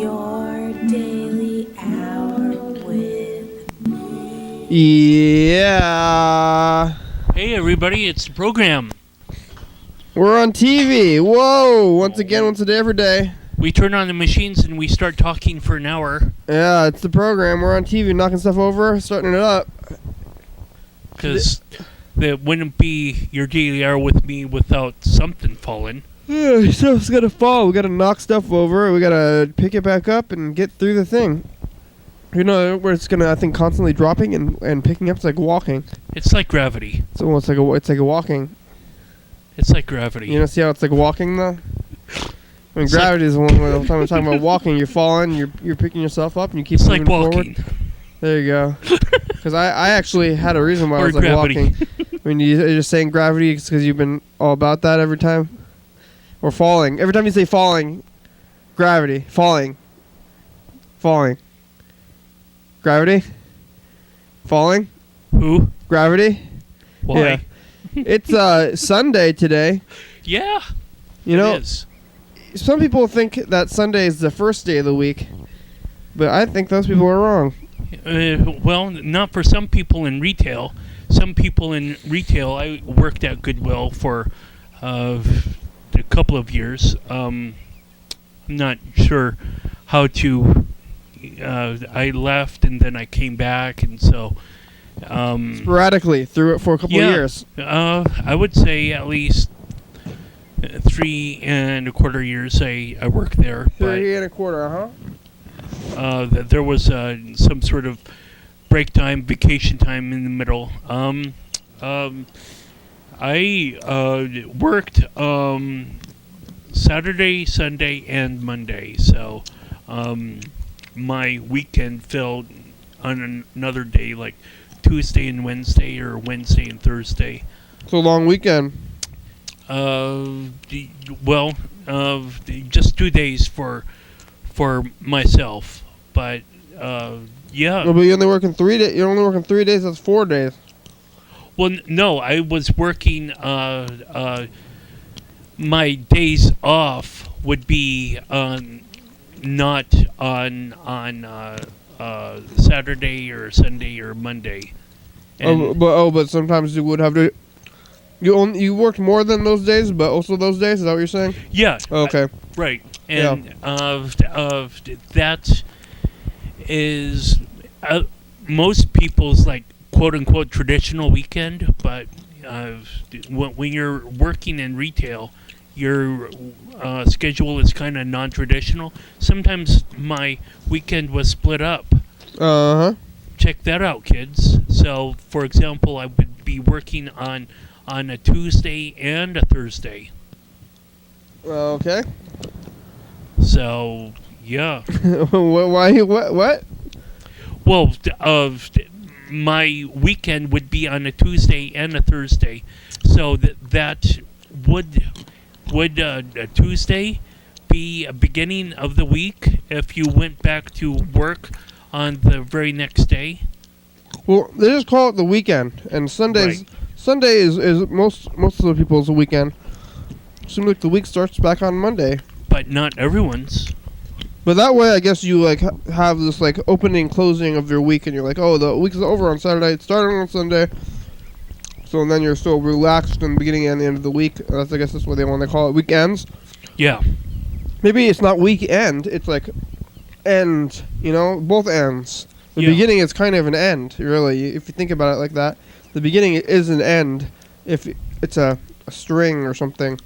Your daily hour with me. Yeah. Hey everybody, it's the program. We're on TV. Whoa. Once again, once a day, every day. We turn on the machines and we start talking for an hour. Yeah, it's the program. We're on TV, knocking stuff over, starting it up. Because that wouldn't be your daily hour with me without something falling. Yeah, stuff's gotta fall. We gotta knock stuff over. We gotta pick it back up and get through the thing. You know, where it's gonna, I think, constantly dropping and picking up. It's like walking. It's like gravity. It's almost like a walking. It's like gravity. You know, see how it's like walking though? I mean, It's gravity is the one where the time we're talking about walking. You're falling, you're picking yourself up, and you keep It's moving like walking. forward. There you go. Because I actually had a reason why I Or was like gravity. walking. I mean, you're just saying gravity because you've been all about that every time? Or falling. Every time you say falling, gravity. Falling. Gravity. Falling. Who? Gravity. Why? Yeah. It's Sunday today. Yeah, You know, it is. some people think that Sunday is the first day of the week, but I think those people are wrong. Well, not for some people in retail. Some people in retail, I worked at Goodwill for a couple of years. I'm not sure how to. I left and then I came back, and so. Sporadically through it for a couple of years. I would say at least 3.25 years I worked there. 3.25, huh? There was some sort of break time, vacation time in the middle. I worked Saturday, Sunday, and Monday, so my weekend fell on another day, like Tuesday and Wednesday, or Wednesday and Thursday. It's a long weekend. Just 2 days for myself, but yeah. No, but you're only working 3 days. You're only working 3 days. That's 4 days. Well, no, I was working. My days off would be not on Saturday or Sunday or Monday. But sometimes you would have to. You worked more than those days, but also those days. Is that what you're saying? Yeah. Okay. Right, and that is most people's like quote unquote traditional weekend, but when you're working in retail, your schedule is kind of non-traditional. Sometimes my weekend was split up. Check that out, kids. So, for example, I would be working on a Tuesday and a Thursday. Okay. So, yeah. Why? What? Well, my weekend would be on a Tuesday and a Thursday. So that would a Tuesday be a beginning of the week if you went back to work on the very next day? Well, they just call it the weekend, and Sundays. Right. Sunday is most of the people's weekend. Seems like the week starts back on Monday. But not everyone's. But that way, I guess you like have this like opening, closing of your week, and you're like, oh, the week's over on Saturday. It's starting on Sunday. So then you're still relaxed in the beginning and the end of the week. I guess that's what they call it, weekends. Yeah. Maybe it's not weekend. It's like end. You know, both ends. The Yeah. beginning is kind of an end, really, if you think about it like that. The beginning is an end if it's a string or something.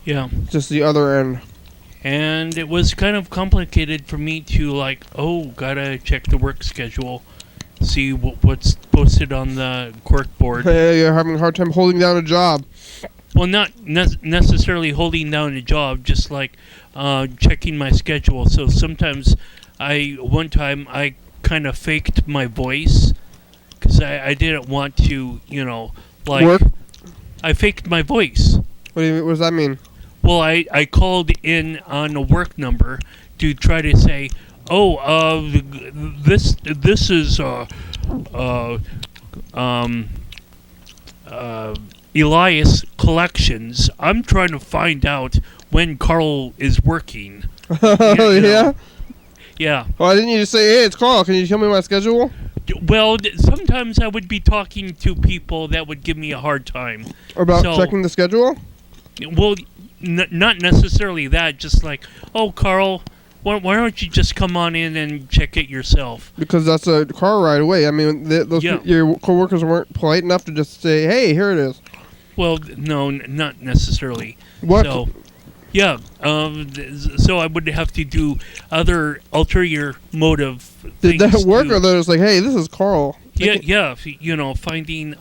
Yeah. Just the other end. And it was kind of complicated for me to gotta check the work schedule, see what's posted on the cork board. Hey, you're having a hard time holding down a job. Well, not necessarily holding down a job, just checking my schedule. So sometimes one time I kind of faked my voice because I didn't want to, Work? I faked my voice. What does that mean? Well, I called in on a work number to try to say, this is Elias Collections. I'm trying to find out when Carl is working. Oh, yeah? Yeah. Why didn't you just say, hey, it's Carl, can you tell me my schedule? Well, sometimes I would be talking to people that would give me a hard time. Or about checking the schedule? Well, not necessarily that. Just like, oh, Carl, why don't you just come on in and check it yourself? Because that's a car ride away. I mean, your coworkers weren't polite enough to just say, hey, here it is. Well, no, not necessarily. What? So, yeah. So I would have to do other ulterior motive things. Did that work, or they're just like, hey, this is Carl? Yeah. Finding.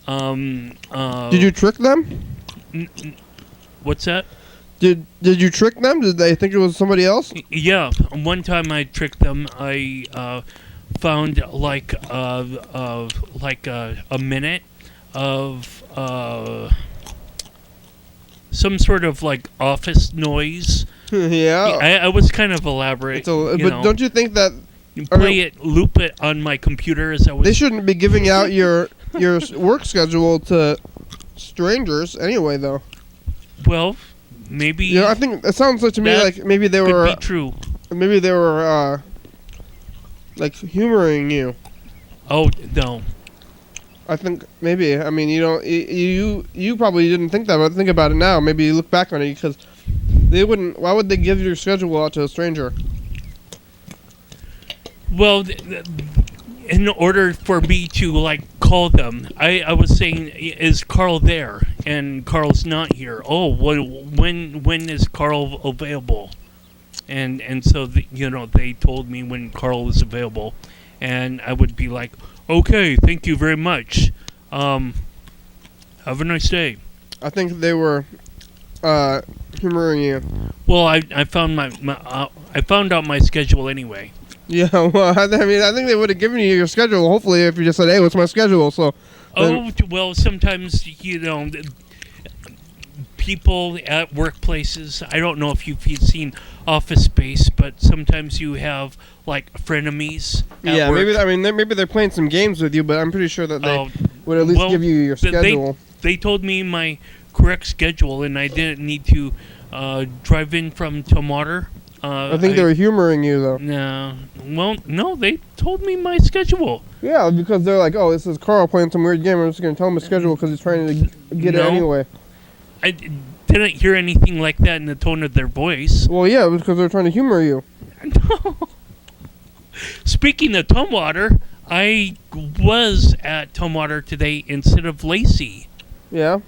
Did you trick them? What's that? Did you trick them? Did they think it was somebody else? Yeah. One time I tricked them. I found like a minute of some sort of like office noise. Yeah. I was kind of elaborate. But don't you think that loop it on my computer as I was. They shouldn't be giving out your work schedule to strangers anyway, though. Well, maybe. Yeah, I think it sounds like to me like maybe they were. Could be true. Maybe they were like humoring you. Oh no. I think maybe. I mean, you probably didn't think that, but think about it now. Maybe you look back on it because they wouldn't. Why would they give your schedule out to a stranger? Well, in order for me to like call them, I was saying, is Carl there? And Carl's not here. Oh, when is Carl available? And so they told me when Carl was available, and I would be like, okay, thank you very much. Have a nice day. I think they were humoring you. Well, I found I found out my schedule anyway. Yeah, well, I mean, I think they would have given you your schedule, hopefully, if you just said, hey, what's my schedule? So. Well, sometimes, people at workplaces, I don't know if you've seen Office Space, but sometimes you have, like, frenemies at work. Maybe they're playing some games with you, but I'm pretty sure that they would at least give you your schedule. They told me my correct schedule, and I didn't need to drive in from Tomater. I think they were humoring you, though. No. Well, no, they told me my schedule. Yeah, because they're like, oh, this is Carl playing some weird game. I'm just going to tell him his schedule because he's trying to get it anyway. I didn't hear anything like that in the tone of their voice. Well, yeah, because they're trying to humor you. No. Speaking of Tumwater, I was at Tumwater today instead of Lacey. Yeah?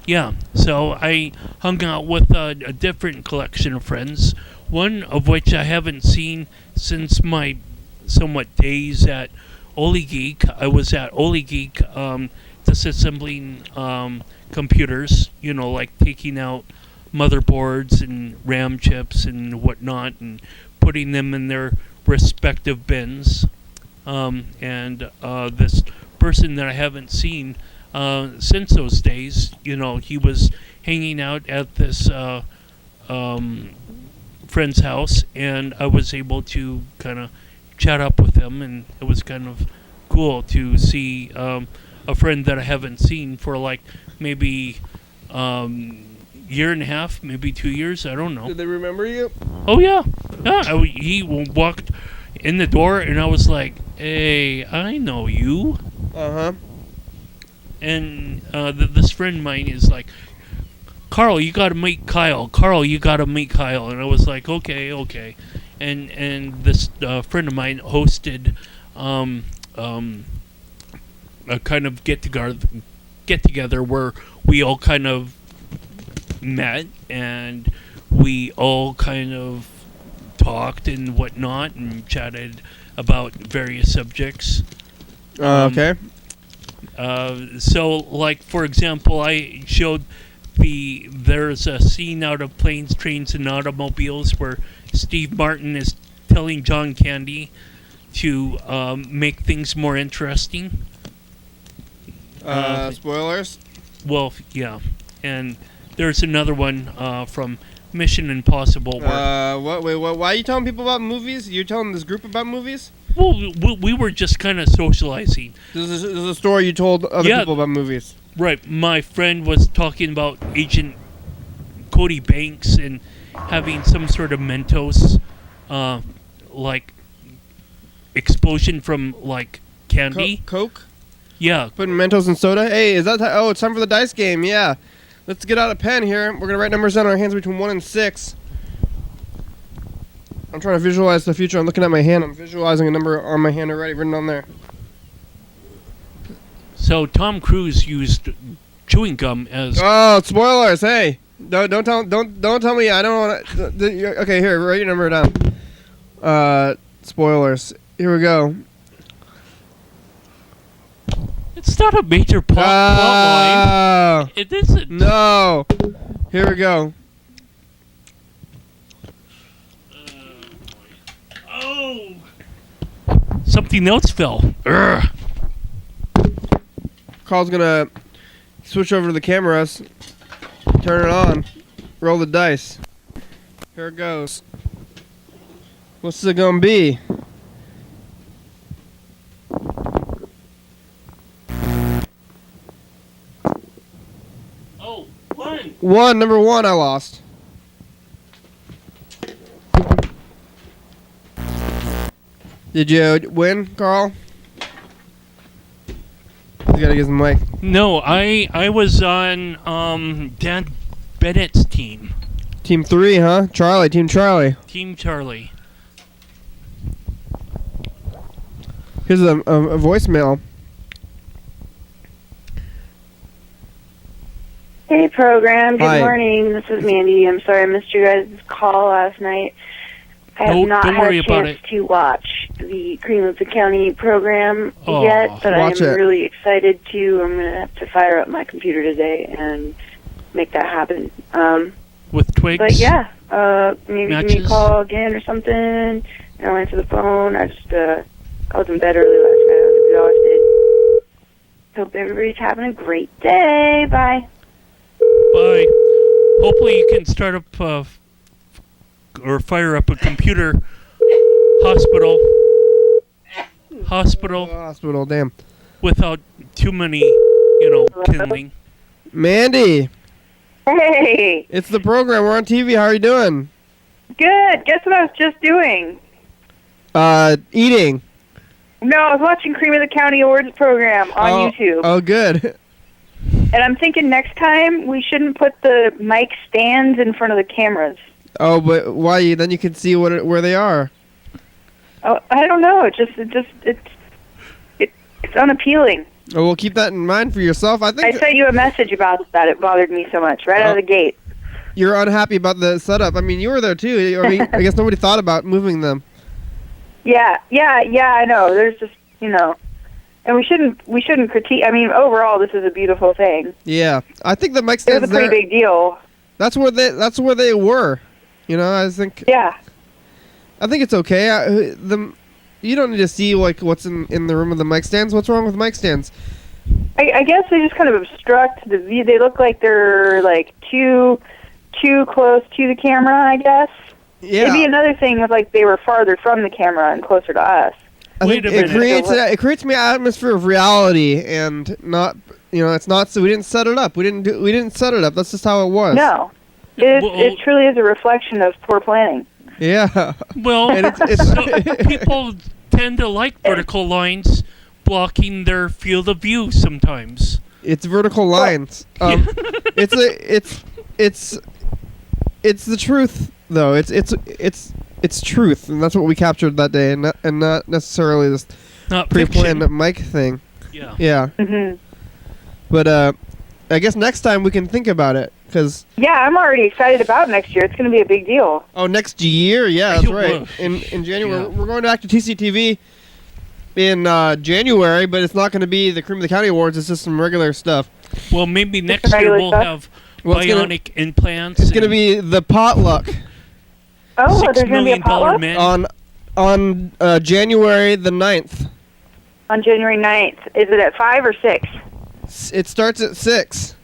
Yeah, so I hung out with a different collection of friends, one of which I haven't seen since my somewhat days at Oli Geek. I was at Oli Geek disassembling computers, like taking out motherboards and RAM chips and whatnot and putting them in their respective bins. And this person that I haven't seen since those days, he was hanging out at this friend's house, and I was able to kind of chat up with him, and it was kind of cool to see a friend that I haven't seen for like maybe year and a half, maybe 2 years, I don't know. Did they remember you? Oh yeah. He walked in the door, and I was like, hey, I know you. Uh-huh. And this friend of mine is like, Carl, you gotta meet Kyle. Carl, you gotta meet Kyle. And I was like, okay. And this friend of mine hosted a kind of get together where we all kind of met and we all kind of talked and whatnot and chatted about various subjects. Okay. So, like, for example, I showed there's a scene out of Planes, Trains, and Automobiles where Steve Martin is telling John Candy to make things more interesting. Spoilers? Well, yeah. And there's another one from Mission Impossible. Wait, why are you telling people about movies? You're telling this group about movies? Well, we were just kind of socializing. This is a story you told other people about movies. Right. My friend was talking about Agent Cody Banks and having some sort of Mentos like explosion from like candy. Coke? Yeah. Putting Mentos and soda? Hey, is that oh, it's time for the dice game. Yeah. Let's get out a pen here. We're going to write numbers down on our hands between 1 and 6. I'm trying to visualize the future. I'm looking at my hand. I'm visualizing a number on my hand already written on there. So Tom Cruise used chewing gum as Oh, spoilers! Hey, don't tell me. I don't want to. Okay, here, write your number down. Spoilers. Here we go. it's not a major plot line. It isn't. No. Here we go. Oh. Something else fell. Urgh. Carl's gonna switch over to the cameras, turn it on, roll the dice. Here it goes. What's it gonna be? Oh, 1. One, number 1, I lost. Did you win, Carl? You gotta get the mic. No, I was on Dan Bennett's team. Team 3, huh? Charlie, Team Charlie. Team Charlie. Here's a voicemail. Hey, program. Good Hi. morning. This is Mandy. I'm sorry I missed you guys' call last night. I have not don't had worry a about chance it. to watch the Greenwood County program Aw, yet, but I'm watch it. really excited to. I'm going to have to fire up my computer today and make that happen. With twigs. But yeah, maybe give me Matches. a call again or something. I'll answer the phone. I was in bed early last night. I was exhausted. Hope everybody's having a great day. Bye. Bye. Hopefully you can start up or fire up a computer. Hospital Damn. without too many, kindling. Mandy, Hey. it's the program. We're on TV. How are you doing? Good. Guess what I was just doing? Eating. No, I was watching Cream of the County Awards program on YouTube. Oh, good. And I'm thinking next time we shouldn't put the mic stands in front of the cameras. Oh, but why? Then you can see where they are. Oh, I don't know. It's unappealing. Oh, we'll keep that in mind for yourself. I I think sent you a message about that. It bothered me so much right out of the gate. you're unhappy about the setup. I mean, you were there too. I mean, I guess nobody thought about moving them. Yeah, I know. There's just, and we shouldn't critique. I mean, overall, this is a beautiful thing. Yeah, I think the mic It stands was a pretty there. big deal. That's where they were. I think. Yeah. I think it's okay. You don't need to see like what's in the room of the mic stands. What's wrong with mic stands? I guess they just kind of obstruct the view. They look like they're like too close to the camera, I guess. Yeah. Maybe another thing was like they were farther from the camera and closer to us. I think Wait a minute. it creates an atmosphere of reality and not it's not so we didn't set it up. We didn't set it up. That's just how it was. No. It truly is a reflection of poor planning. Yeah. Well, And it's people tend to like vertical lines blocking their field of view sometimes. It's vertical lines. It's the truth though. It's truth, and that's what we captured that day, and not necessarily this Not pre-planned fiction. mic thing. Yeah. Yeah. Mhm. But I guess next time we can think about it, because Yeah, I'm already excited about next year. It's going to be a big deal. next year, yeah, that's Well, right. In January, yeah. we're going back to TCTV in January, but it's not going to be the Cream of the County Awards. It's just some regular stuff. Well, maybe next year regular we'll stuff? have Well, it's gonna- bionic implants. It's going to and be the potluck Oh, $6 there's going to be a million potluck men. on January the 9th. on January 9th. Is it at 5 or 6? It starts at 6.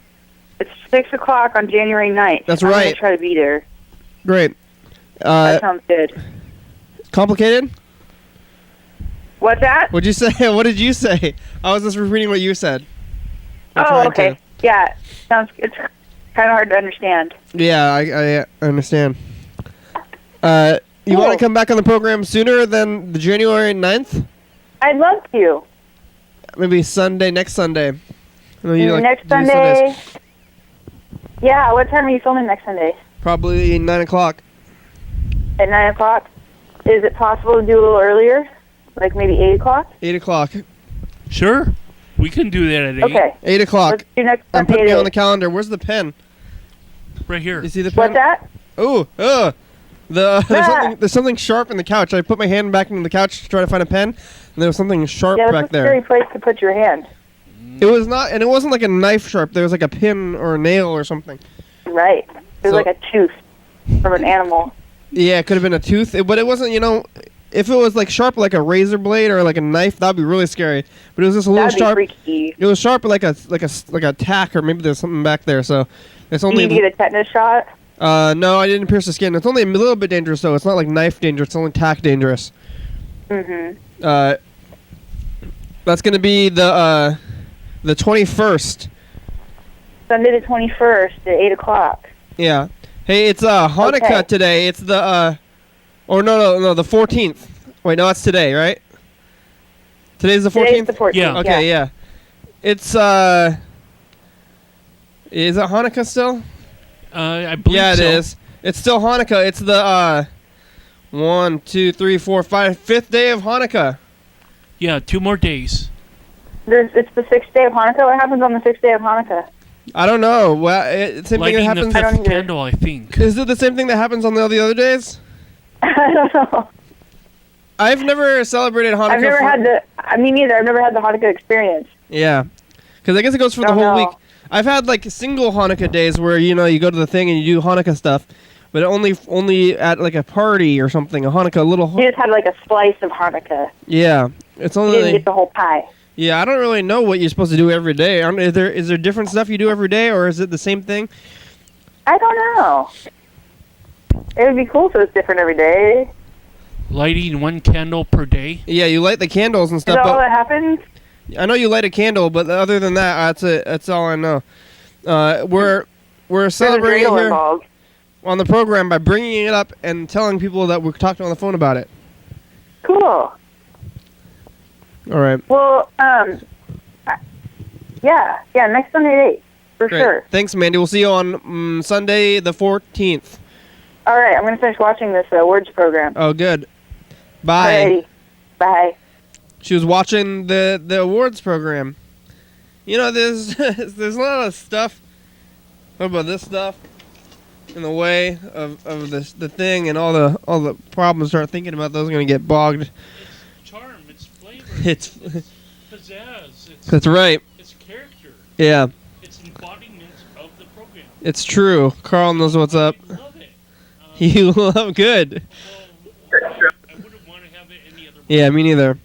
It's 6 o'clock on January 9th. That's I'm right. going to try to be there. Great. That sounds good. Complicated? What's that? What'd you say? What did you say? I was just repeating what you said. I'm Oh, trying okay. Yeah, it's kind of hard to understand. Yeah, I understand. You Cool. want to come back on the program sooner than the January 9th? I'd love to. Maybe next Sunday. I know you like Next to do Sunday. Sundays. Yeah, what time are you filming next Sunday? Probably 9 o'clock. At 9 o'clock? Is it possible to do a little earlier? Like maybe 8 o'clock? 8 o'clock. Sure. We can do that at 8. Okay. 8 o'clock. Let's do next I'm Sunday putting at it on 8. the calendar. Where's the pen? Right here. You see the pen? What's that? Oh, there's something sharp in the couch. I put my hand back into the couch to try to find a pen, and there was something sharp Yeah, back that's a scary there. place to put your hand. It was not, and it wasn't like a knife sharp. There was like a pin or a nail or something. Right. It was So- like a tooth from an animal. Yeah, it could have been a tooth, but it wasn't. If it was like sharp like a razor blade or like a knife, that'd be really scary. But it was just a little That'd be sharp. freaky. It was sharp like a tack, or maybe there's something back there. So it's You only. need to get a tetanus shot? No, I didn't pierce the skin. It's only a little bit dangerous though. It's not like knife dangerous. It's only tack dangerous. Mm-hmm. That's gonna be the 21st. Sunday the 21st at 8 o'clock. Yeah. Hey, it's Hanukkah Okay. today. It's the the 14th. Wait, no, it's today, right? Today's the 14th. Today's the 14th. Yeah. Okay, yeah. It's is it Hanukkah still? I believe Yeah, it so. is. It's still Hanukkah. It's the 1, 2, 3, 4, 5, 5th day of Hanukkah. Yeah, 2 more days. It's the 6th day of Hanukkah. What happens on the 6th day of Hanukkah? I don't know. Well, it's same thing that Lighting the happens. I don't 5th either. candle, I think. Is it the same thing that happens on all the other days? I don't know. I've never celebrated Hanukkah. I've never had me neither. I've never had the Hanukkah experience. Yeah, because I guess it goes for the Don't whole know. week. I've had like single Hanukkah days where you go to the thing and you do Hanukkah stuff, but only at like a party or something. A Hanukkah little. You just had like a slice of Hanukkah. Yeah, it's You didn't only. get the whole pie. Yeah, I don't really know what you're supposed to do every day. Is there different stuff you do every day, or is it the same thing? I don't know. It would be cool if it was different every day. Lighting 1 candle per day. Yeah, you light the candles and Is stuff. that all But that happens? I know you light a candle, but other than that, that's it. That's all I know. We're There's a celebrating dreidel here involved. on the program by bringing it up and telling people that we're talking on the phone about it. Cool. All right. Well, yeah, next Sunday at 8, for Great. sure. Thanks, Mandy. We'll see you on Sunday the 14th. All right, I'm going to finish watching this words program. Oh, good. Bye. Alrighty. Bye. She was watching the awards program. There's there's a lot of stuff. What about this stuff? In the way of the thing, and all the problems. Start thinking about those are gonna get bogged. It's charm, it's flavor, It's pizzazz, that's right. it's character, Yeah, it's embodiment of the program. it's true. Carl knows what's up. I love it. You love good. Well, I wouldn't want to have it any other way. Yeah, me neither.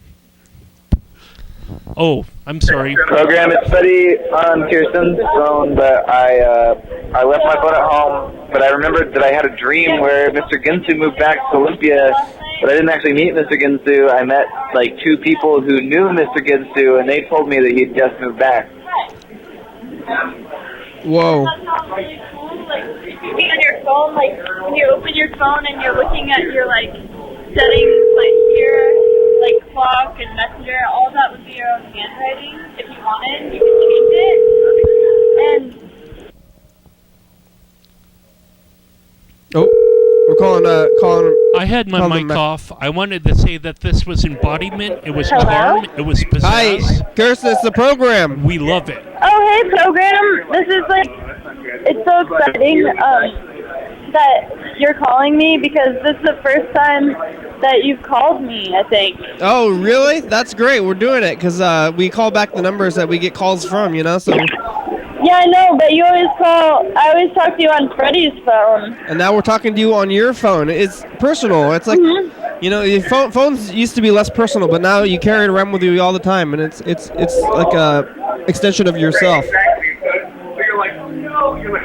Oh, I'm sorry. Program, it's Buddy on Kirsten's phone, but I left my phone at home, but I remembered that I had a dream where Mr. Ginsu moved back to Olympia, but I didn't actually meet Mr. Ginsu. I met like 2 people who knew Mr. Ginsu, and they told me that he'd just moved back. Whoa. On your phone, like when you open your phone and you're looking at your like settings, like here, like clock and messenger, all that would be your own handwriting. If you wanted, you could change it. And Oh, we're calling. I had my Call them mic back. off. I wanted to say that this was embodiment. It was Hello? charm. It was Hi, pizzazz. Kirsten. It's the program. We love it. oh hey program, this is like it's so exciting that you're calling me because this is the first time that you've called me. I think. Oh, really? That's great. We're doing it because we call back the numbers that we get calls from. So. Yeah, I know, but you always call. I always talk to you on Freddie's phone. And now we're talking to you on your phone. It's personal. It's like, your phones used to be less personal, but now you carry it around with you all the time, and it's like a extension of yourself.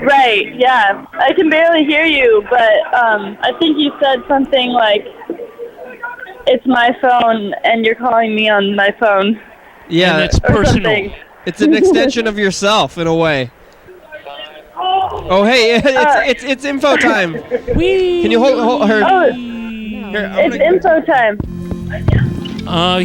Right, yeah. I can barely hear you, but I think you said something like, it's my phone, and you're calling me on my phone. Yeah, And it's Or personal. something. it's an extension of yourself in a way. Oh, hey, it's info time. Can you hold her? Oh, Here, I'm It's gonna- info time.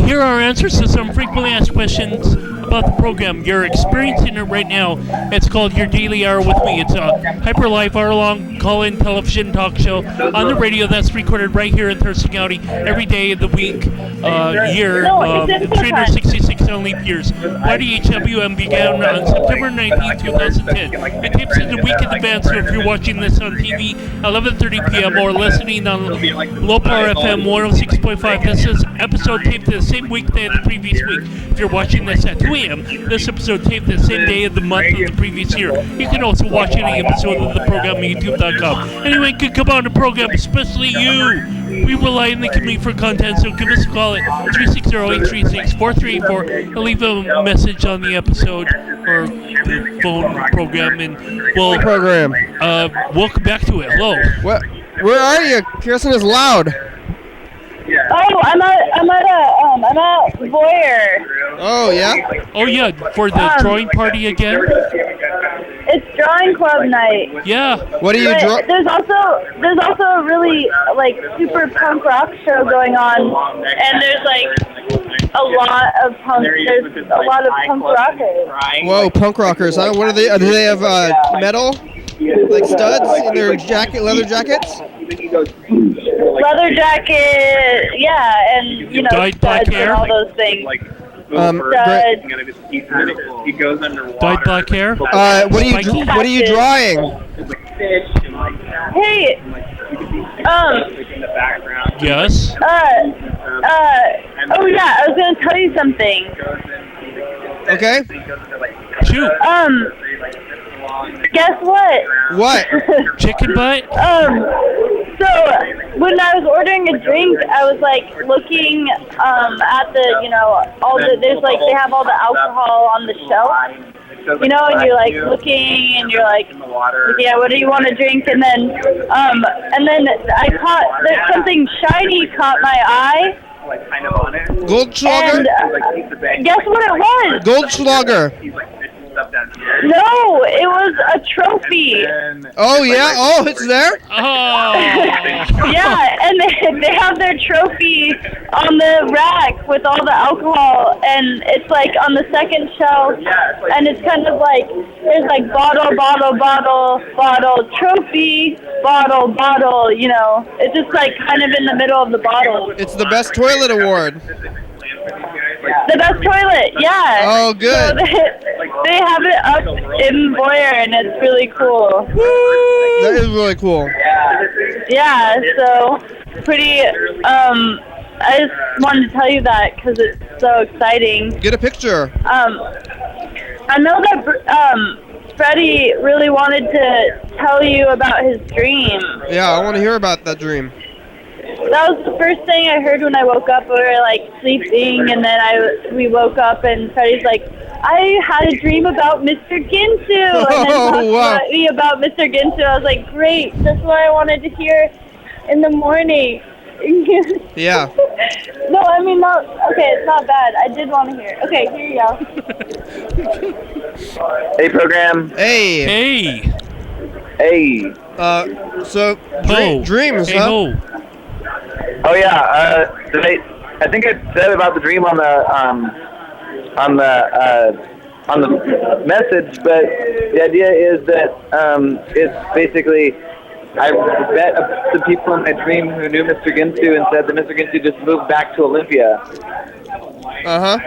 Here are answers to some frequently asked questions about the program. You're experiencing it right now. It's called Your Daily Hour with Me. It's a hyper live hour-long call-in television talk show on the radio that's recorded right here in Thurston County every day of the week, year, No, it's info time. 366 on leap years. YDHWM began on September 19, 2010. It tapes in the week in advance, so if you're watching this on TV, 11:30 p.m. or listening on Low Power FM 106.5, this is episode taped the same weekday of the previous week. If you're watching this at 2 a.m., this episode taped the same day of the month of the previous year. You can also watch any episode of the program on YouTube.com. Anyone can come on the program, especially you. We rely on the community for content, so give us a call at 360-836-4384 and leave a message on the episode or phone program, and we'll program. welcome back to it. Hello. What? Where are you? Kirsten is loud. Oh, I'm at Voyeur. Oh yeah. Oh yeah, for the drawing party again. It's drawing club night. Yeah. What are you But drawing? there's also a really like super punk rock show going on, and there's like a lot of punk rockers. Whoa, punk rockers, huh? What are they? Do they have metal, like studs in their leather jackets? Leather jacket, yeah, and you know, Dyed black studs and hair? all those things. Great. Studs. Dyed black hair. What are you? What are you drawing? Hey, Yes. oh yeah, I was gonna tell you something. Okay. Shoot. Guess what? What? Chicken butt. So when I was ordering a drink, I was like looking at the, you know, all the, there's like, they have all the alcohol on the shelf, you know, and you're like looking and you're like, yeah, what do you want to drink? And then I caught, there's something shiny caught my eye. Goldschlager? And guess what it was? Goldschlager. No, it was a trophy. Oh yeah. Oh, it's there. Oh. Yeah, and they have their trophy on the rack with all the alcohol, and it's like on the second shelf, and it's kind of like there's like bottle, trophy, bottle, you know. It's just like kind of in the middle of the bottle. It's the best toilet award. The best toilet, yeah. Oh, good. So they have it up in Voyeur, and it's really cool. That is really cool. Yeah, so pretty, I just wanted to tell you that because it's so exciting. Get a picture. I know that, Freddie really wanted to tell you about his dream. Yeah, I want to hear about that dream. That was the first thing I heard when I woke up. We were like sleeping, and then we woke up, and Freddie's like, I had a dream about Mr. Ginsu, and then talked wow. to me about Mr. Ginsu. I was like, great, that's what I wanted to hear in the morning. Yeah. No, I mean, not, okay, it's not bad. I did want to hear it. Okay, here you go. Hey, program. Hey. Hey. Hey. So Ho. dreams, Hey huh? ho. Oh yeah. I think I said about the dream on the message, but the idea is that it's basically I met the people in my dream who knew Mr. Ginsu and said that Mr. Ginsu just moved back to Olympia. Uh-huh.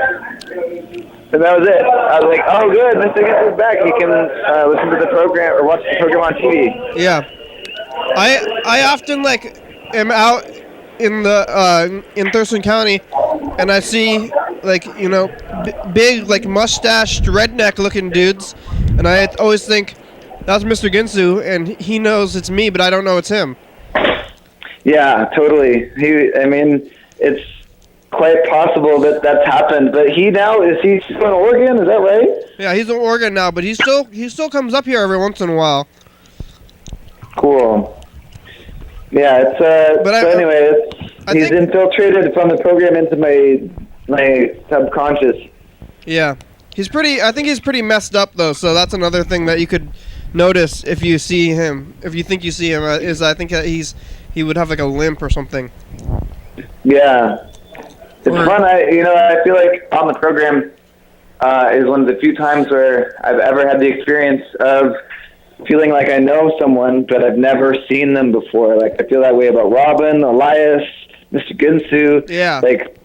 And that was it. I was like, oh good, Mr. Ginsu's back. He can listen to the program or watch the program on TV. Yeah. I often am out in the in Thurston County, and I see big mustached redneck looking dudes, and I always think that's Mr. Ginsu, and he knows it's me, but I don't know it's him. Yeah, totally. It's quite possible that that's happened. But is he still in Oregon? Is that right? Yeah, he's in Oregon now, but he still comes up here every once in a while. Cool. Yeah, it's he's infiltrated from the program into my subconscious. Yeah. I think he's pretty messed up though, so that's another thing that you could notice if you see him. If you think you see him, is I think that he would have like a limp or something. Yeah. It's fun. I feel like on the program is one of the few times where I've ever had the experience of feeling like I know someone, but I've never seen them before. Like, I feel that way about Robin, Elias, Mr. Ginsu. Yeah. Like,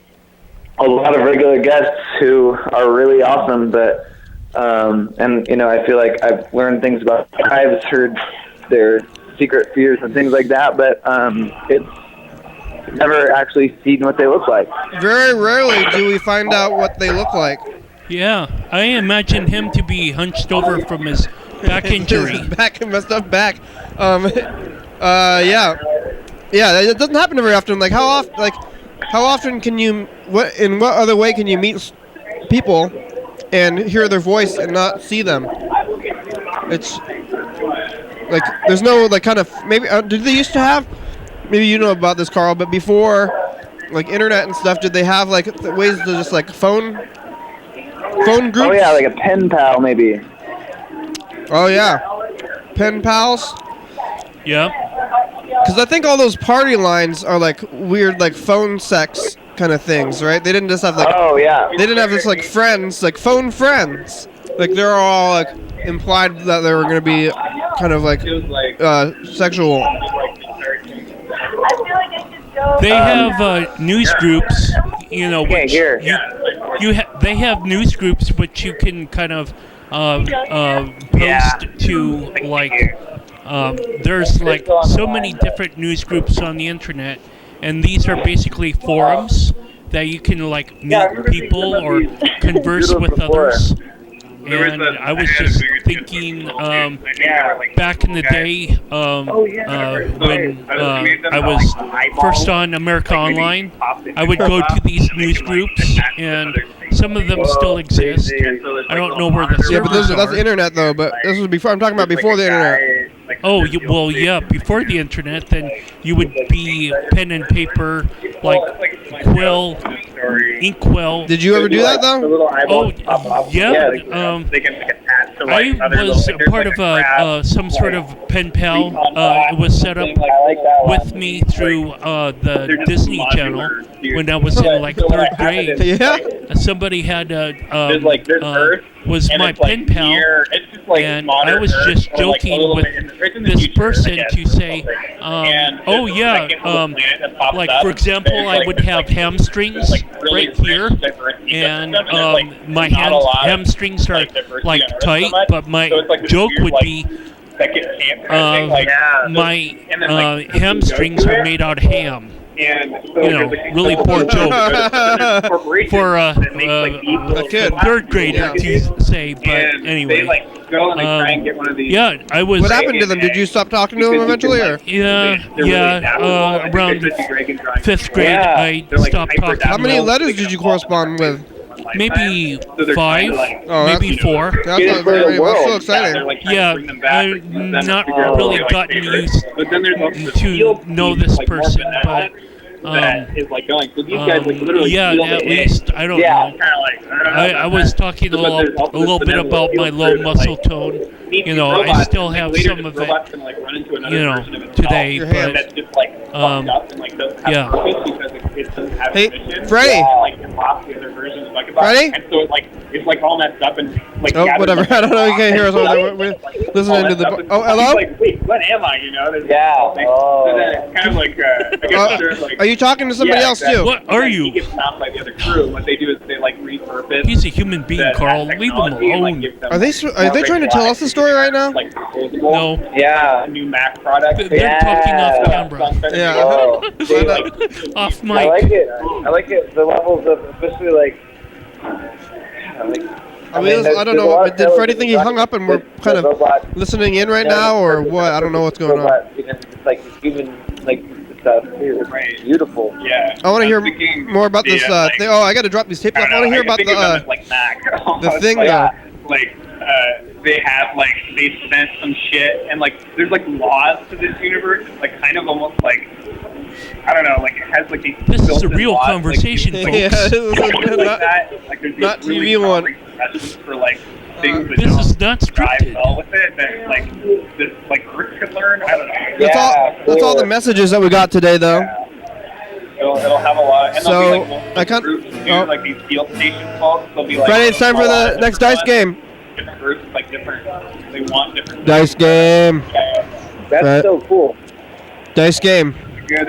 a lot of regular guests who are really awesome, but, I feel like I've learned things about hives, heard their secret fears and things like that, but it's never actually seen what they look like. Very rarely do we find out what they look like. Yeah, I imagine him to be hunched over from his back injury. Messed up back. Yeah, it doesn't happen very often. Like how often can you? In what other way can you meet people and hear their voice and not see them? It's like there's no like kind of maybe. Did they used to have? Maybe you know about this, Carl. But before, like internet and stuff, did they have like ways to just like phone groups? Oh yeah, like a pen pal maybe. Oh yeah, pen pals. Yep. Because I think all those party lines are like weird, like phone sex kind of things, right? They didn't just have like. Oh yeah. They didn't have just like friends, like phone friends. Like they're all like implied that they were gonna be kind of like sexual. They have news groups, which they have news groups which you can kind of post to like. There's like so many different news groups on the internet, and these are basically forums that you can like meet people or converse with others. And I was just thinking, back in the day, when I was first on America Online, I would go to these news groups, and some of them still exist. I don't know where the servers but that's the internet though. But this was before. I'm talking about before the internet. Oh, yeah, before the internet, then you would be pen and paper, like quill, inkwell. Did you ever do that though? Oh, yeah. I was a part of some sort of pen pal. It was set up with me through the Disney Channel when I was in like 3rd grade. Yeah. Somebody had was my pen pal, and I was just joking with this person to say, oh yeah, like for example, I would have hamstrings right here, and my hamstrings are like tight, but my joke would be my hamstrings are made out of ham. Really poor joke for a kid, 3rd grader to say, but anyway. Yeah, I was. What happened to them? Did you stop talking to them eventually, or? Around 5th grade, I stopped talking. How many letters did you correspond with? Maybe 5, maybe 4. That's not very well, so exciting. Yeah, I've not really gotten used to know this person, but yeah, at least I don't know. I was talking a little bit about my low muscle tone. I still have some of it. Today, but yeah. Hey, Freddie. Freddie? And so it's like all messed up and like. Oh, whatever. I don't know. You can't hear us over there. We're listening to the. Oh, hello. Like, wait, what am I? Kind of like. I guess are you talking to somebody else too? What are you? He gets stopped by the other crew. What they do is they like repurpose. He's a human being, Carl. Leave him alone. Are they trying to tell us the story right now? No. Yeah. A new Mac product. They're talking off camera. Yeah. Off mic. I like it. The levels of, especially like. I don't know. Did Freddie think he hung up and we're kind of listening in right now, or what? I don't know what's going on. It's like human, like stuff. It's beautiful. Yeah. I want to hear more about this thing. Oh, I got to drop these tapes. I want to hear about the thing though. They have they spent some shit and there's laws to this universe. Kind of almost I don't know, it has This is a real conversation, folks. Yeah, not TV one. For things that This don't is not drive scripted. well with it that like this like group could learn. I don't know. That's all the messages that we got today, though. Yeah. It'll have a lot. And So, there'll be like multiple I can't- groups too, oh. like these field station folks. They'll be like. Friday, it's time for a lot the of next different dice game. Different groups, like different. They want different. Dice game. That's Right. so cool. Dice game. Good.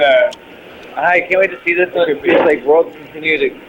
I can't wait to see this one. It's like worlds continue to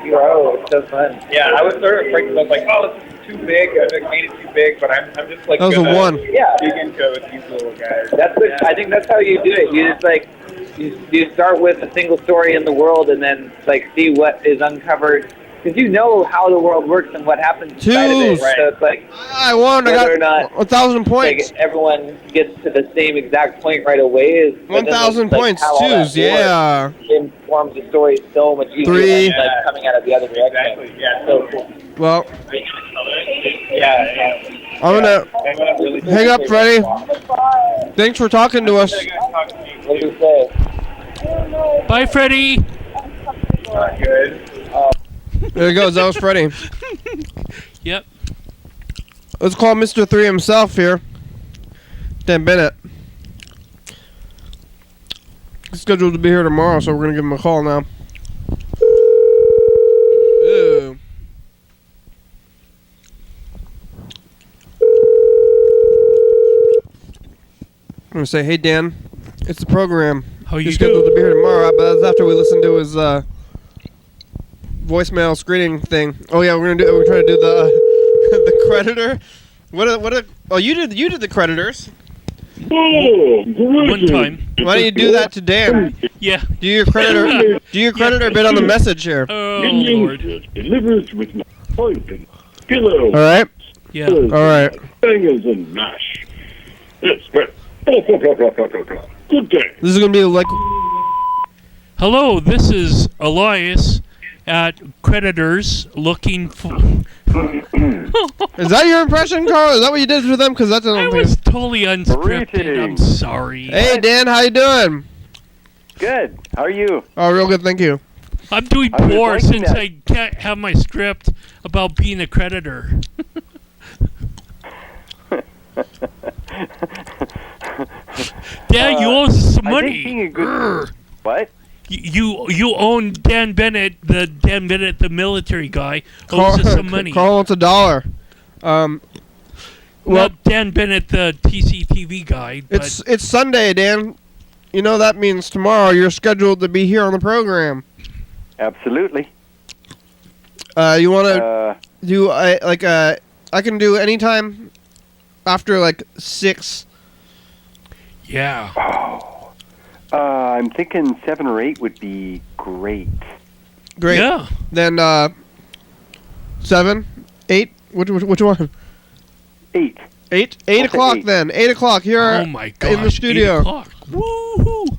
grow. It's so fun. Yeah, I was sort of afraid because I was like, oh, this is too big. I made it too big, but I'm just like. That was a gonna 1. Yeah. Dig into it with these little guys. That's what, I think that's how you do it. You just like you start with a single story in the world and then like see what is uncovered because you know how the world works and what happens inside of it. Twos. So it's like I won. I Whether or got not, 1,000 points. like everyone gets to the same exact point right away. Is but then 1,000 it's, like, points. how all that Twos. Yeah. works informs the story so much easier 3. than like coming out of the other direction. Exactly. Yeah. So cool. Well, Yeah. I'm gonna Really hang up, Freddie. Thanks for talking to us. What do you say? Bye, Freddie. Good. There he goes. That was Freddie. Yep. Let's call Mr. 3 himself here. Dan Bennett. He's scheduled to be here tomorrow, so we're gonna give him a call now. Ew. I'm gonna say, hey Dan, it's the program. How you He's scheduled to be here tomorrow, but that's after we listen to his voicemail screening thing. Oh yeah, we're trying to do the the creditor. Oh, you did the creditors. One time. Why don't you do that to Dan? Yeah. Do your creditor bit on the message here. Oh, Lord. Delivers with my pipe and pillow. All right. Yeah. All right. Bangers and mash. Yes, but good day. This is gonna be like. Hello, this is Elias at Creditors looking for... Is that your impression, Carl? Is that what you did for them? Because that's. I was totally unscripted. I'm sorry. Hey Dan, how you doing? Good. How are you? Oh, real good, thank you. I'm doing I was poor liking since that. I can't have my script about being a creditor. Dad, you owe us some I money. think being a good- Grr. What? You own Dan Bennett, the military guy, owes us some money. Carl wants $1. Well, Not Dan Bennett, the TCTV guy. But it's Sunday, Dan. You know that means tomorrow you're scheduled to be here on the program. Absolutely. You want to do I can do anytime after like 6. yeah. I'm thinking 7 or 8 would be great. Great. Yeah. Then 7, 8. Which one? 8. 8 I'll say o'clock 8. then. 8 o'clock here Oh my gosh. in the studio. 8 o'clock. Woohoo!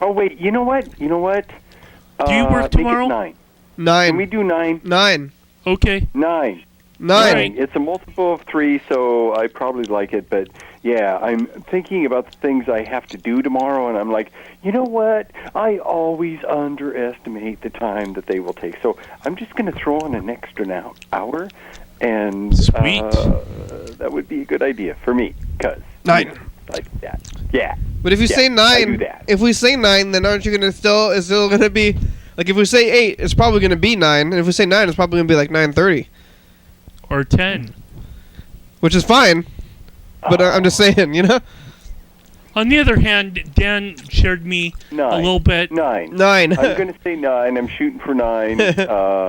Oh wait, you know what? Do you work tomorrow? Make it 9. Can we 9. do 9? 9. Okay. 9. 9. Right. It's a multiple of 3, so I probably like it. But yeah, I'm thinking about the things I have to do tomorrow, and I'm like, you know what? I always underestimate the time that they will take. So I'm just going to throw on an extra hour, and Sweet. That would be a good idea for me, because 9. like that. Yeah. But if you Yeah, say I do 9, that. if we say 9, then aren't you gonna it's still gonna be like if we say 8, it's probably gonna be 9, and if we say 9, it's probably gonna be like 9:30, Or 10. which is fine. But I'm just saying, you know, On the other hand, Dan shared me 9. a little bit. 9. 9. I'm going to say 9. I'm shooting for 9.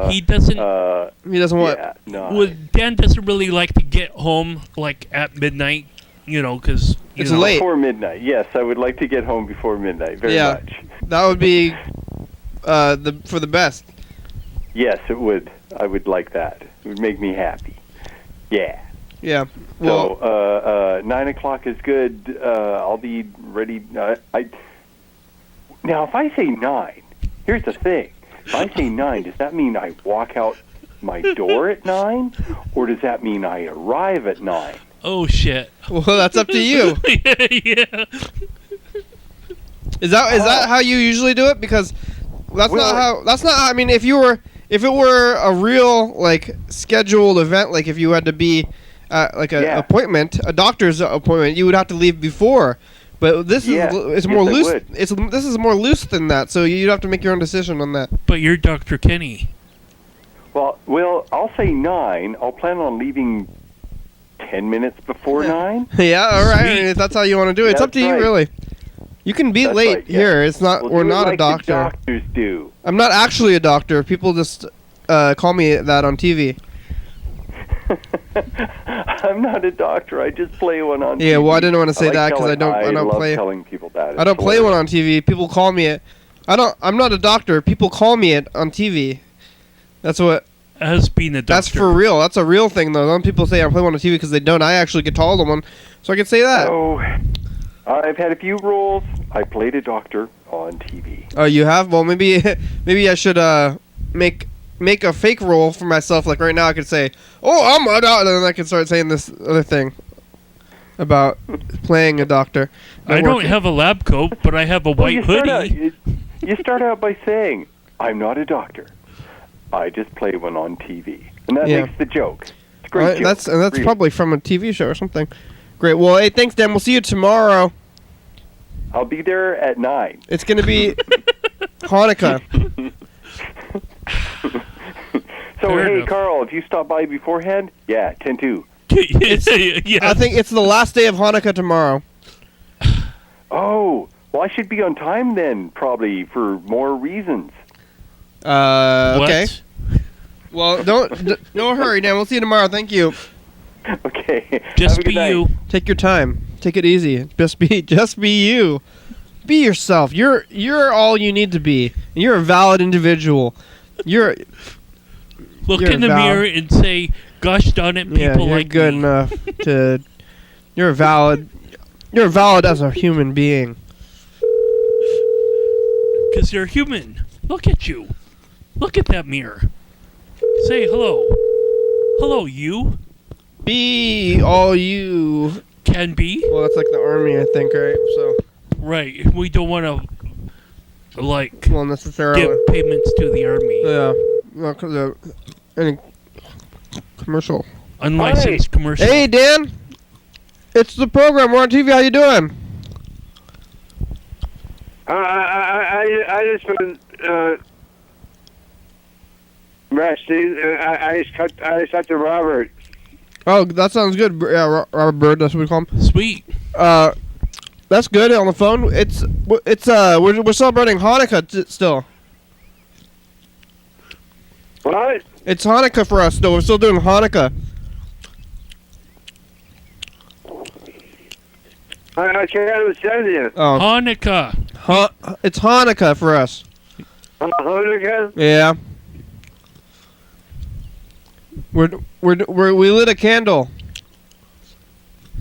He doesn't. He doesn't want. Yeah, 9. Well, Dan doesn't really like to get home like at midnight, you know, because It's late. Before midnight. Yes, I would like to get home before midnight. Very Yeah. much. That would be for the best. Yes, it would. I would like that. It would make me happy. Yeah. Yeah. Well, So 9 o'clock is good. I'll be ready. Now, if I say 9, here's the thing. If I say 9, does that mean I walk out my door at 9, or does that mean I arrive at 9? oh shit. well, that's up to you. Yeah. Is that how you usually do it? Because that's not how. I mean, if you were if it were a real like scheduled event, like if you had to be like an appointment, a doctor's appointment, you would have to leave before. But this is more loose. This is more loose than that, so you'd have to make your own decision on that. But you're Dr. Kenny. Well, I'll say 9. I'll plan on leaving 10 minutes before 9. Yeah, all right. If that's how you want to do it, it's up to you, really. You can be late here. It's not. We'll we're do it not like a doctor. The doctors do. I'm not actually a doctor. People just call me that on TV. I'm not a doctor. I just play one on TV. Yeah, well, I didn't want to say like that because I don't love play. telling people that. I don't play one on TV. People call me it. I'm not a doctor. People call me it on TV. That's what. As being a doctor. That's for real. That's a real thing, though. Some people say I play one on TV because they don't. I actually get called on one, so I can say that. Oh, I've had a few roles. I played a doctor on TV. Oh, you have? Well, maybe I should make a fake role for myself. Like right now, I could say, "Oh, I'm a doctor," and then I can start saying this other thing about playing a doctor. I don't have a lab coat, but I have a white hoodie. You start out by saying, "I'm not a doctor. I just play one on TV," and that makes the joke. It's a great joke. That's really. Probably from a TV show or something. Great. Well, hey, thanks, Dan. We'll see you tomorrow. I'll be there at 9. It's gonna be Hanukkah. So hey, Carl, if you stop by beforehand, 10-2. I think it's the last day of Hanukkah tomorrow. Oh, well, I should be on time then, probably for more reasons. Okay. Well, no hurry, Dan. We'll see you tomorrow. Thank you. Okay. Just be you. Take your time. Take it easy. Just be you. Be yourself. You're all you need to be. And you're a valid individual. Look in the mirror and say, "Gosh darn it, people you're like good me." enough to. You're valid. You're valid as a human being. Because you're human. Look at you. Look at that mirror. Say hello. Hello, you. Be all you can be. Well, that's like the army, I think, right? So. Right. We don't want to, necessarily give payments to the army. Yeah. Well, because any commercial. Unlicensed commercial. Hey, Dan. It's the program. We're on TV. How you doing? I just been resting. I just got to Robert. Oh, that sounds good. Yeah, Robert Bird. That's what we call him. Sweet. That's good on the phone. We're celebrating Hanukkah still. What? It's Hanukkah for us still. We're still doing Hanukkah. I can't understand you. Oh. Hanukkah. It's Hanukkah for us. Hanukkah? Yeah. We lit a candle.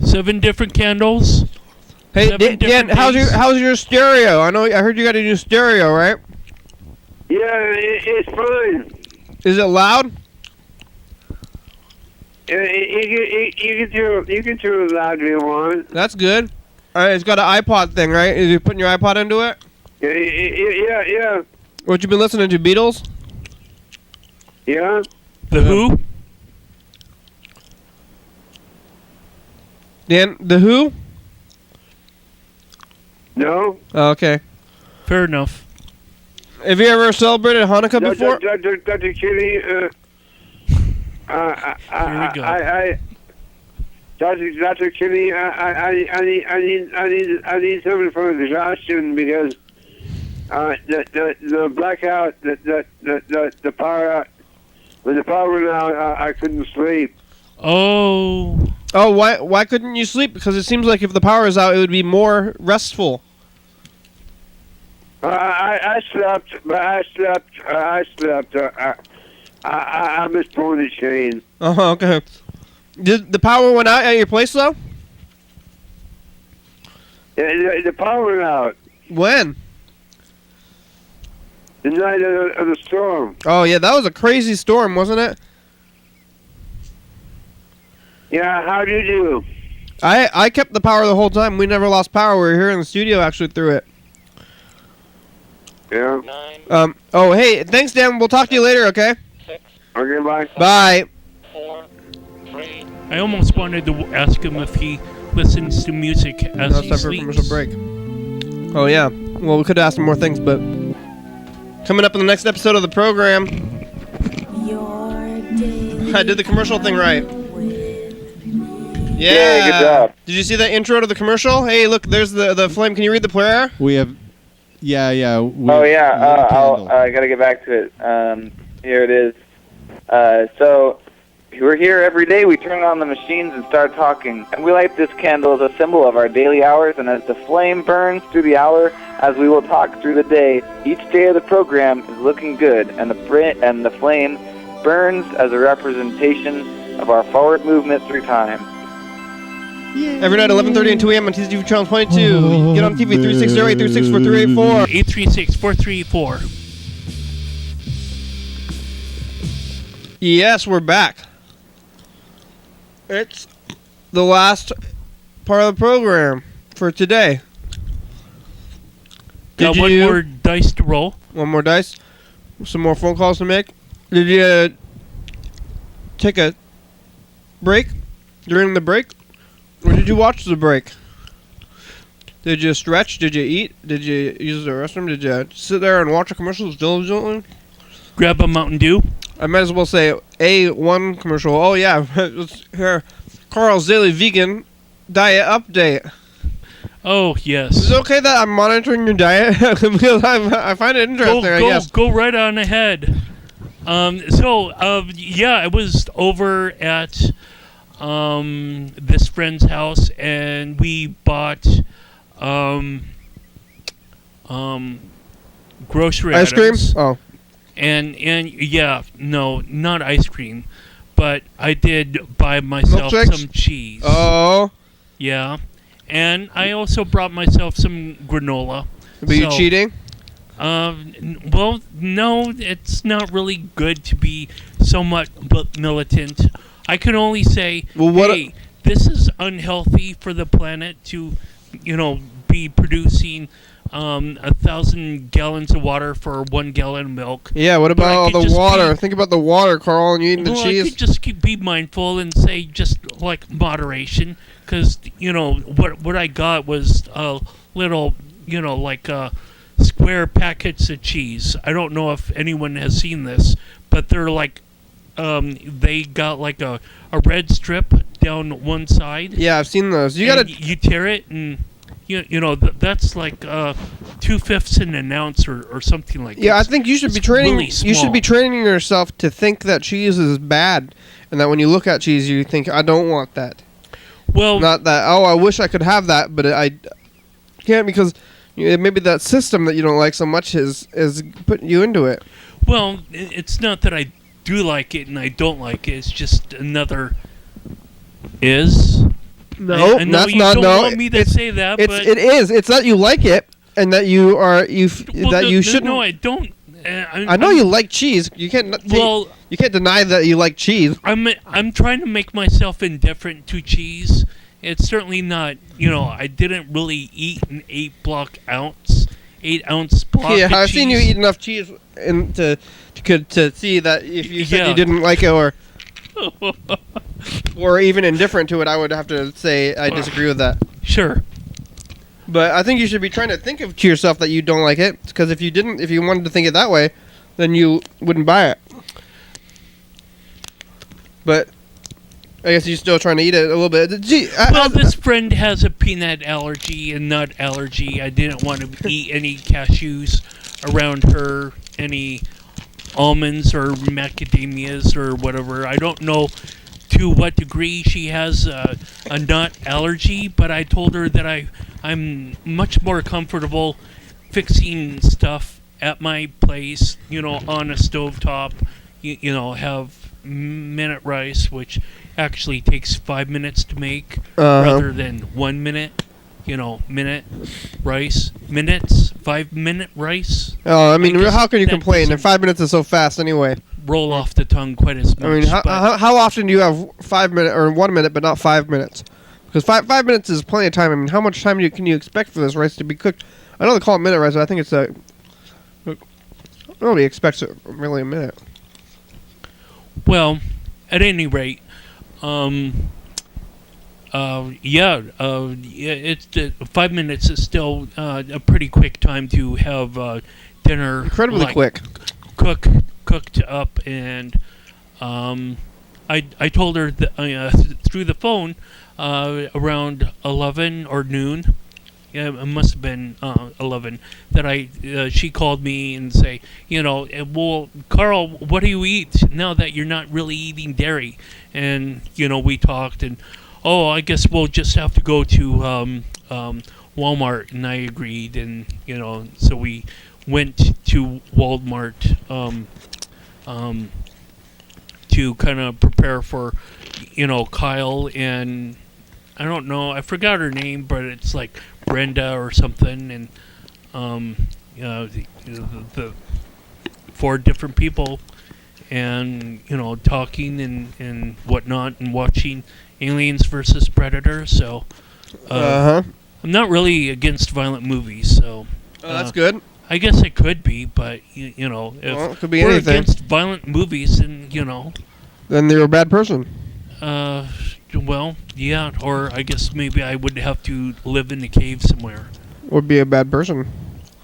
7 different candles. Hey, Dan, how's your stereo? I heard you got a new stereo, right? Yeah, it's fine. Is it loud? You can turn it loud if you want. That's good. All right, it's got an iPod thing, right? Is you putting your iPod into it? Yeah. What you been listening to, Beatles? Yeah. The Who? Dan, The Who? No. Oh, okay. Fair enough. Have you ever celebrated Hanukkah before? Dr. Kitty, Dr. Kitty, I need something for exhaustion because the blackout, the power out, when the power went out, I couldn't sleep. Oh. Oh, why couldn't you sleep? Because it seems like if the power is out, it would be more restful. I slept. I was pulling the chain. Oh, okay. Did the power went out at your place though? Yeah, the power went out. When? The night of the storm. Oh yeah, that was a crazy storm, wasn't it? Yeah, how'd you do? I kept the power the whole time. We never lost power. We were here in the studio actually through it. Yeah. Oh, hey, thanks, Dan. We'll talk to you later, okay? Okay, bye. Bye. I almost wanted to ask him if he listens to music as Now it's he time for a sleeps. commercial break. Oh, yeah. Well, we could ask him more things, but coming up in the next episode of the program, I did the commercial thing right. Yeah, good job. Did you see that intro to the commercial? Hey, look, there's the flame. Can you read the prayer? We have, yeah. Oh yeah, I gotta get back to it. Here it is. So we're here every day. We turn on the machines and start talking, and we light this candle as a symbol of our daily hours. And as the flame burns through the hour, as we will talk through the day, each day of the program is looking good, and the flame burns as a representation of our forward movement through time. Every night, 11:30 and 2 a.m. on TCTV channel 22. Get on TV 360-836-4384. 836-4384. Yes, we're back. It's the last part of the program for today. Got one more dice to roll. One more dice. Some more phone calls to make. Did you take a break during the break? Or did you watch the break? Did you stretch? Did you eat? Did you use the restroom? Did you sit there and watch the commercials diligently? Grab a Mountain Dew. I might as well say one commercial. Oh yeah, let's hear Carl's Daily Vegan Diet Update. Oh yes. Is it okay that I'm monitoring your diet? Because I find it interesting. I guess. Go right on ahead. Yeah, I was over at this friend's house, and we bought grocery ice cream. items. Oh. And yeah, no, not ice cream, but I did buy myself some cheese. Oh. Yeah, and I also brought myself some granola. Were you cheating? Well, no, it's not really good to be somewhat militant. I can only say, hey, this is unhealthy for the planet to, be producing 1,000 gallons of water for 1 gallon of milk. Yeah, what about all the water? Think about the water, Carl, and you eating the cheese. I could just be mindful and say just like moderation, because what I got was a little square packets of cheese. I don't know if anyone has seen this, but they're like they got like a red strip down one side. Yeah, I've seen those. You tear it and. That's like 2/5 in an ounce or something like that. Yeah, I think you should be training. Really you should be training yourself to think that cheese is bad, and that when you look at cheese, you think, "I don't want that." Well, not that. Oh, I wish I could have that, but I can't because maybe that system that you don't like so much is putting you into it. Well, it's not that I do like it and I don't like it. It's just another is. No, I know that's you not. don't No, want me to say that, but it is. It's that you like it, and that you shouldn't. No, I don't. I know you like cheese. You can't. You can't deny that you like cheese. I'm trying to make myself indifferent to cheese. It's certainly not. I didn't really eat an 8-ounce block. Yeah, of I've cheese. seen you eat enough cheese to see that if you said you didn't like it or even indifferent to it, I would have to say I disagree with that. Sure. But I think you should be trying to think to yourself that you don't like it, because if you wanted to think it that way, then you wouldn't buy it. But I guess you're still trying to eat it a little bit. This friend has a peanut allergy and nut allergy. I didn't want to eat any cashews around her, any almonds or macadamias or whatever. I don't know to what degree she has a nut allergy, but I told her that I'm much more comfortable fixing stuff at my place, on a stovetop, have minute rice, which actually takes 5 minutes to make rather than 1 minute. Minute rice, 5-minute rice. Oh, I mean, how can you complain? And 5 minutes is so fast anyway. Roll off the tongue quite as much. I mean, how often do you have 5 minutes or 1 minute, but not 5 minutes? Because 5 minutes is plenty of time. I mean, how much time can you expect for this rice to be cooked? I know they call it minute rice, but I think it's Nobody expects it really a minute. Well, at any rate, it's 5 minutes is still a pretty quick time to have dinner. Incredibly quick. Cooked up, and I told her that, through the phone around 11 or noon. Yeah, it must have been 11 that she called me and say, well, Carl, what do you eat now that you're not really eating dairy? And we talked, and I guess we'll just have to go to Walmart, and I agreed, and so we went to Walmart to kind of prepare for Kyle, and I don't know, I forgot her name, but it's like Brenda or something, and the 4 different people, and talking and whatnot, and watching Aliens versus Predator. So I'm not really against violent movies, so that's good. I guess it could be, but if it could be we're anything. against violent movies, then then you're a bad person. Well, yeah, or I guess maybe I would have to live in a cave somewhere. Would be a bad person.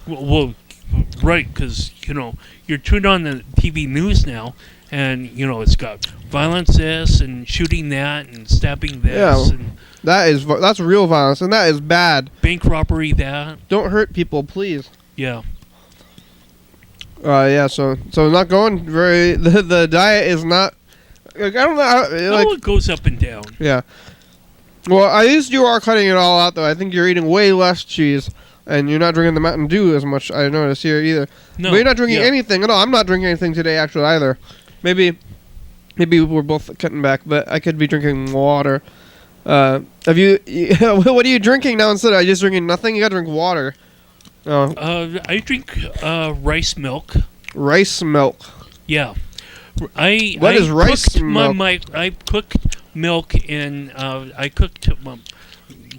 Well, right, because you're tuned on the TV news now, and it's got violence this and shooting that and stabbing this. Yeah, and that's real violence, and that is bad. Bank robbery that. Don't hurt people, please. Yeah. Yeah. So not going very. The diet is not. Like, I don't know. It goes up and down. Yeah. Well, at least you are cutting it all out, though. I think you're eating way less cheese, and you're not drinking the Mountain Dew as much. I noticed here either. No. But you're not drinking anything at all. I'm not drinking anything today, actually, either. Maybe we're both cutting back, but I could be drinking water. Have you? What are you drinking now instead? Are you just drinking nothing? You gotta drink water. Oh. I drink rice milk. Rice milk. Yeah. What is rice milk? I cooked milk in. I cooked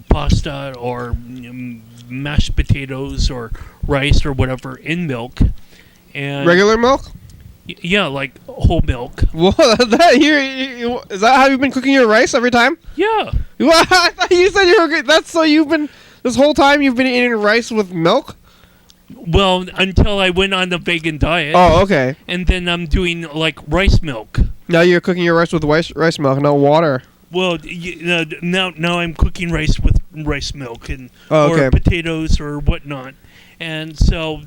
pasta or mashed potatoes or rice or whatever in milk. And regular milk? Yeah, like whole milk. Well, is that how you've been cooking your rice every time? Yeah. Well, I thought you said you were. That's so you've been this whole time you've been eating rice with milk. Well, until I went on the vegan diet. Oh, okay. And then I'm doing like rice milk. Now you're cooking your rice with rice milk, not water. Well, now I'm cooking rice with rice milk and okay. or potatoes or whatnot, and so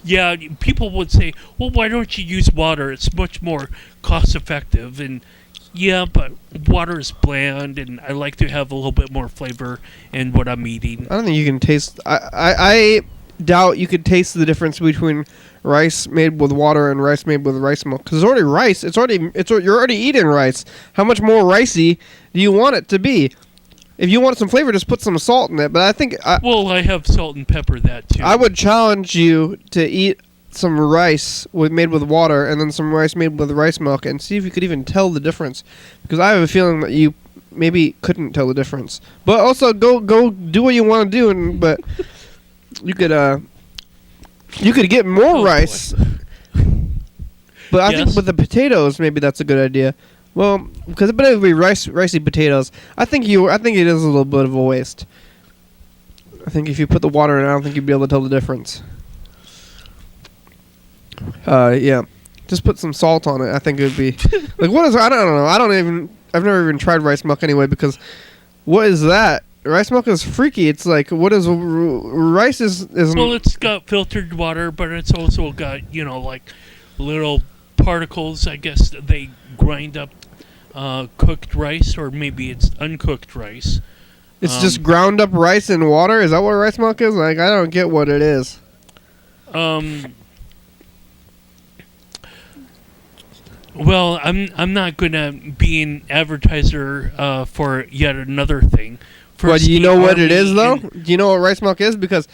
yeah, people would say, well, why don't you use water? It's much more cost effective, and yeah, but water is bland, and I like to have a little bit more flavor in what I'm eating. I don't think you can taste. I doubt you could taste the difference between rice made with water and rice made with rice milk. Because it's already rice. You're already eating rice. How much more ricey do you want it to be? If you want some flavor, just put some salt in it. But I think well, I have salt and pepper that too. I would challenge you to eat some rice made with water and then some rice made with rice milk and see if you could even tell the difference. Because I have a feeling that you maybe couldn't tell the difference. But also go do what you want to do. But you could get more rice. But I think with the potatoes, maybe that's a good idea. Well, because it would be ricey potatoes. I think it is a little bit of a waste. I think if you put the water in, I don't think you'd be able to tell the difference. Yeah, just put some salt on it. I think it would be like what is? I don't know. I've never even tried rice milk anyway because what is that? Rice milk is freaky. It's like what is rice is? Well, it's got filtered water, but it's also got like little particles. I guess they grind up cooked rice, or maybe it's uncooked rice. It's just ground up rice in water. Is that what rice milk is? Like I don't get what it is. Well, I'm not gonna be an advertiser for yet another thing. But do you know what it is, though? Do you know what rice milk is? Because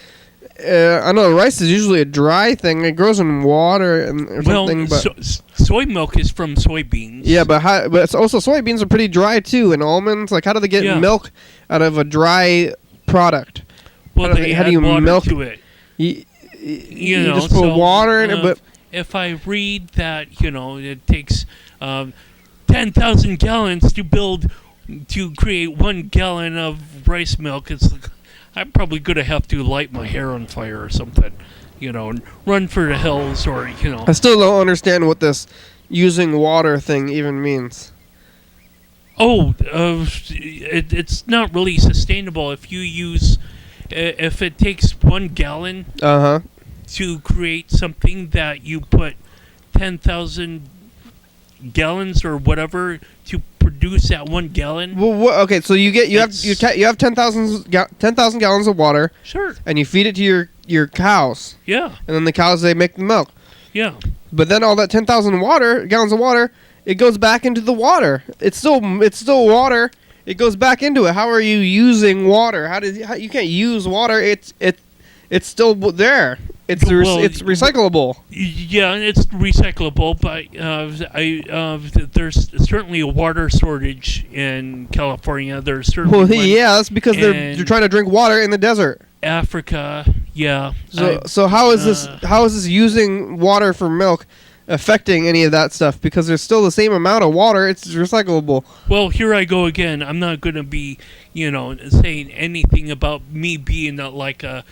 I know rice is usually a dry thing. It grows in water or something. But soy milk is from soybeans. Yeah, but it's also soybeans are pretty dry too, and almonds. Like, how do they get milk out of a dry product? Well, they add water to it. you know, just put so, water in it, but if I read that, it takes 10,000 gallons to create 1 gallon of rice milk, it's like, I'm probably going to have to light my hair on fire or something, and run for the hills or, I still don't understand what this using water thing even means. It's not really sustainable if it takes 1 gallon to create something that you put 10,000 gallons or whatever to produce that 1 gallon. Well, okay, so you have 10,000 gallons of water. Sure. And you feed it to your cows. Yeah. And then the cows, they make the milk. Yeah. But then all that 10,000 gallons of water, it goes back into the water. It's still water. It goes back into it. How are you using water? You can't use water? It's still there. It's recyclable. Yeah, it's recyclable, but there's certainly a water shortage in California. There's certainly that's because they're trying to drink water in the desert. Africa, yeah. So how is this using water for milk affecting any of that stuff? Because there's still the same amount of water. It's recyclable. Well, here I go again. I'm not going to be, saying anything about me being like an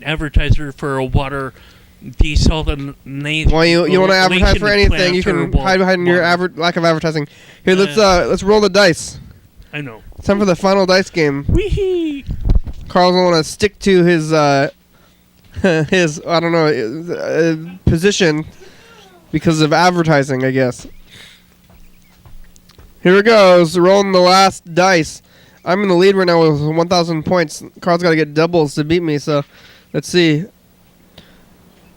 advertiser for a water desalination. Well, you want to advertise for anything, you can hide behind your lack of advertising. Here, let's roll the dice. I know. It's time for the final dice game. Wee-hee. Carl's going to stick to his position because of advertising, I guess. Here it goes. Rolling the last dice. I'm in the lead right now with 1,000 points. Carl's got to get doubles to beat me, so let's see.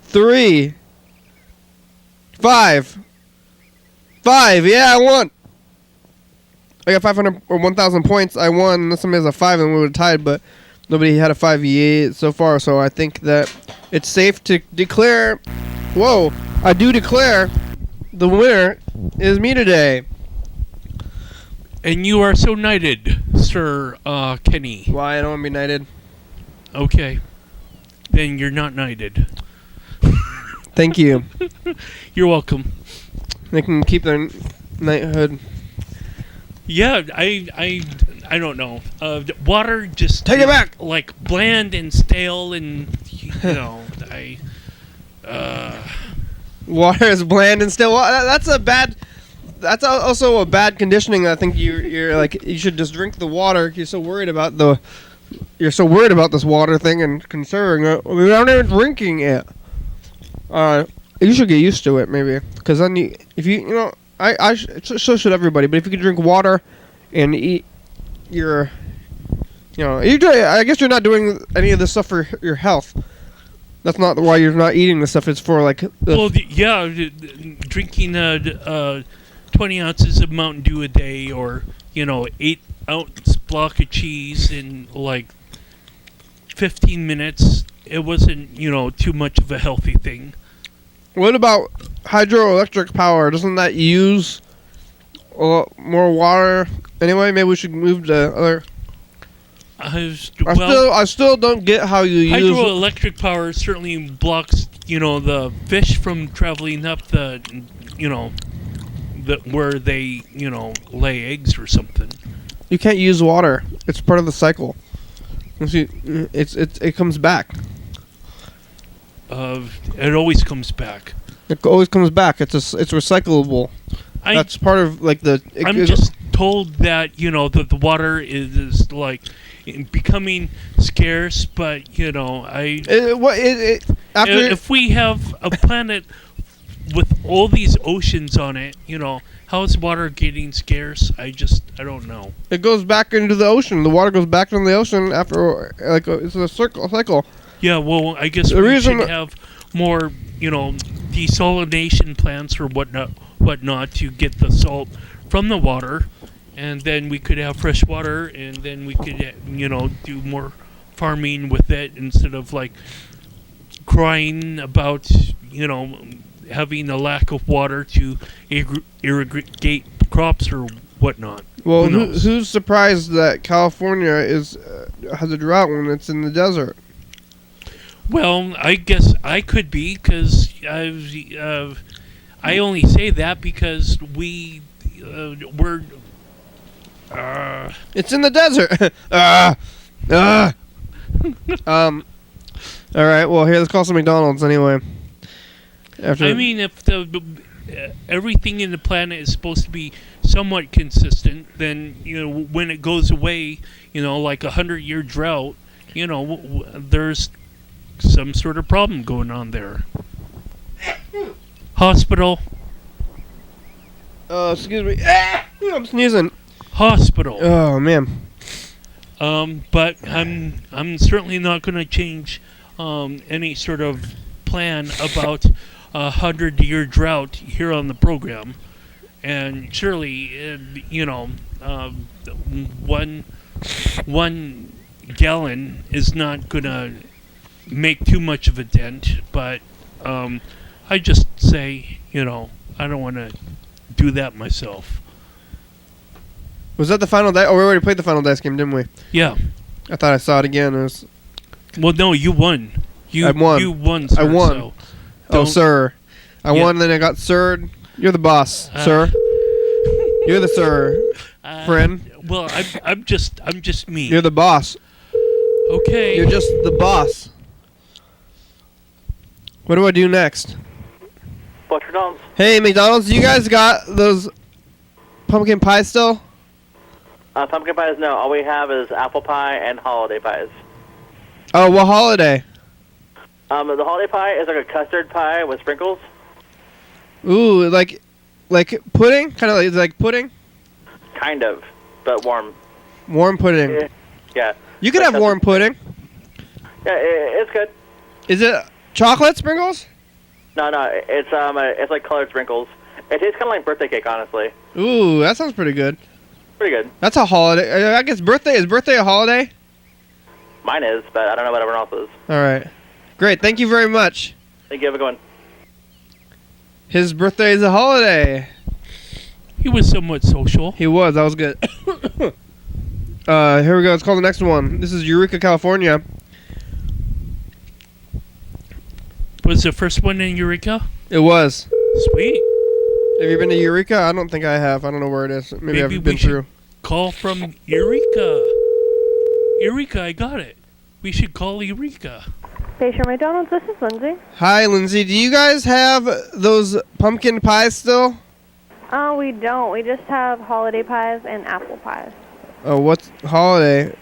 3, 5. 5, yeah, I won. I got 500 or 1,000 points. I won. Unless somebody has a 5 and we would have tied, but nobody had a 5 yet so far, so I think that it's safe to declare. Whoa, I do declare the winner is me today. And you are so knighted, Sir Kenny. Why? I don't want to be knighted. Okay. Then you're not knighted. Thank you. You're welcome. They can keep their knighthood. Yeah, I don't know. Water just take it back. Like bland and stale, and Water is bland and stale. That's also a bad conditioning. I think you're like you should just drink the water. You're so worried about this water thing and conserving it. We're not even drinking it. You should get used to it, maybe, because then so should everybody. But if you can drink water and eat I guess you're not doing any of this stuff for your health. That's not why you're not eating this stuff. It's for like. Drinking 20 ounces of Mountain Dew a day, or 8-ounce block of cheese in like 15 minutes. It wasn't too much of a healthy thing. What about hydroelectric power? Doesn't that use a lot more water? Anyway, maybe we should move to other. I still don't get how you use hydroelectric power. Certainly blocks the fish from traveling up where they lay eggs or something. You can't use water. It's part of the cycle. It comes back. It always comes back. It always comes back. It's recyclable. That's part of like the. I'm just told that the water is like becoming scarce, but if we have a planet with all these oceans on it, how is water getting scarce? I don't know. It goes back into the ocean. The water goes back into the oceon after it's a cycle. Yeah, well, I guess we should have more, desalination plants or whatnot to get the salt from the water, and then we could have fresh water, and then we could, do more farming with it instead of like crying about, having a lack of water to irrigate crops or whatnot. Well, who's surprised that California has a drought when it's in the desert? Well, I guess I could be, because I only say that because we're. It's in the desert. All right. Well, here, let's call some McDonald's anyway. I mean, if everything in the planet is supposed to be somewhat consistent, then when it goes away, like 100-year drought, there's some sort of problem going on there. Hospital. Excuse me. I'm sneezing. Hospital. Oh man. But I'm certainly not going to change any sort of plan about 100-year drought here on the program, and surely one gallon is not going to make too much of a dent. But I just say I don't want to do that myself. Was that the final day? Oh, we already played the final dice game, didn't we? Yeah. I thought I saw it again. Well, no, you won. I won. You won, sir. I won. So oh, sir. I won, and then I got sirred. You're the boss, sir. You're the sir, friend. Well, I'm just me. You're the boss. Okay. You're just the boss. What do I do next? McDonald's. Hey, McDonald's, you guys got those pumpkin pies still? Pumpkin pies, no. All we have is apple pie and holiday pies. Oh, what holiday? The holiday pie is like a custard pie with sprinkles. Ooh, like pudding? Kind of like pudding? Kind of, but warm. Warm pudding. Yeah. You could have warm pudding. Yeah, it's good. Is it chocolate sprinkles? No, it's like colored sprinkles. It tastes kind of like birthday cake, honestly. Ooh, that sounds pretty good. Pretty good. That's a holiday. I guess is birthday a holiday? Mine is, but I don't know about everyone else's. All right. Great. Thank you very much. Thank you. Have a good one. His birthday is a holiday. He was somewhat social. He was. That was good. Here we go. Let's call the next one. This is Eureka, California. Was the first one in Eureka? It was. Sweet. Have you been to Eureka? I don't think I have. I don't know where it is. Maybe I've been through. Call from Eureka. Eureka, I got it. We should call Eureka. Station McDonald's, this is Lindsay. Hi, Lindsay. Do you guys have those pumpkin pies still? We don't. We just have holiday pies and apple pies. Oh, what's holiday?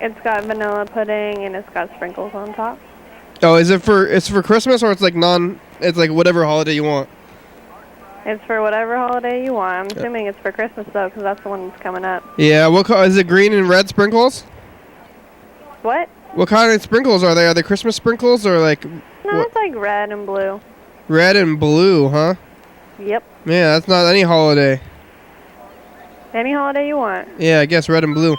It's got vanilla pudding and it's got sprinkles on top. Oh, it's for Christmas, or it's like it's like whatever holiday you want? It's for whatever holiday you want. I'm assuming it's for Christmas, though, because that's the one that's coming up. Yeah, is it green and red sprinkles? What? What kind of sprinkles are they? Are they Christmas sprinkles, or like... No, it's like red and blue. Red and blue, huh? Yep. Yeah, that's not any holiday. Any holiday you want. Yeah, I guess red and blue.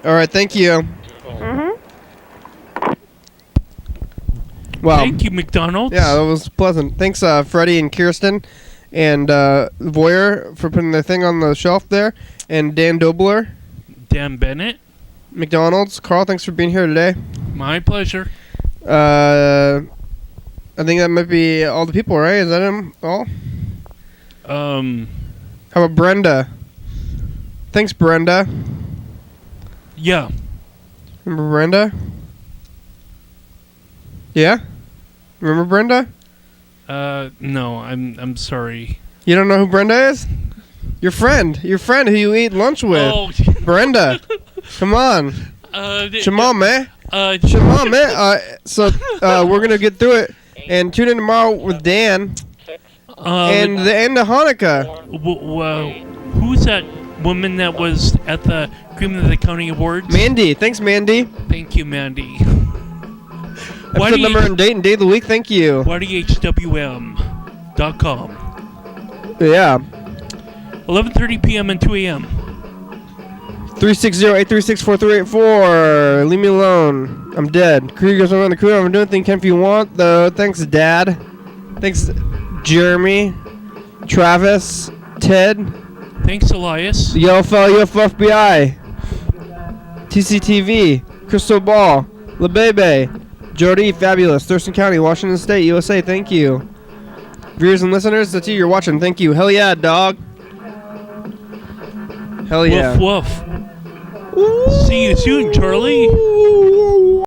All right, thank you. Mm-hmm. Wow. Thank you, McDonald's. Yeah, that was pleasant. Thanks, Freddie and Kirsten and Voyer for putting their thing on the shelf there, and Dan Dobler. Dan Bennett. McDonald's. Carl, thanks for being here today. My pleasure. I think that might be all the people, right? Is that them all? How about Brenda? Thanks, Brenda. Yeah. Remember Brenda? Yeah? Remember Brenda? No, I'm sorry. You don't know who Brenda is? Your friend who you eat lunch with. Oh. Brenda. Come on. Shema, man. Shema, man. So we're going to get through it and tune in tomorrow with Dan and the end of Hanukkah. Who's that woman that was at the Cream of the County Awards? Mandy. Thanks, Mandy. Thank you, Mandy. Episode number and date of the week. Thank you. YDHWM.com. Yeah. 11:30 p.m. and 2 a.m. 360-836-4384. Leave me alone. I'm dead. Crew goes around the crew. I'm doing things if you want, though. Thanks, Dad. Thanks, Jeremy, Travis, Ted. Thanks, Elias. The Yellow Fellow, FBI. TCTV. Crystal Ball. LeBebe. Jody, fabulous. Thurston County, Washington State, USA, thank you. Viewers and listeners, that's you, you're watching, thank you. Hell yeah, dog. Hell yeah. Woof, woof. See you soon, Charlie.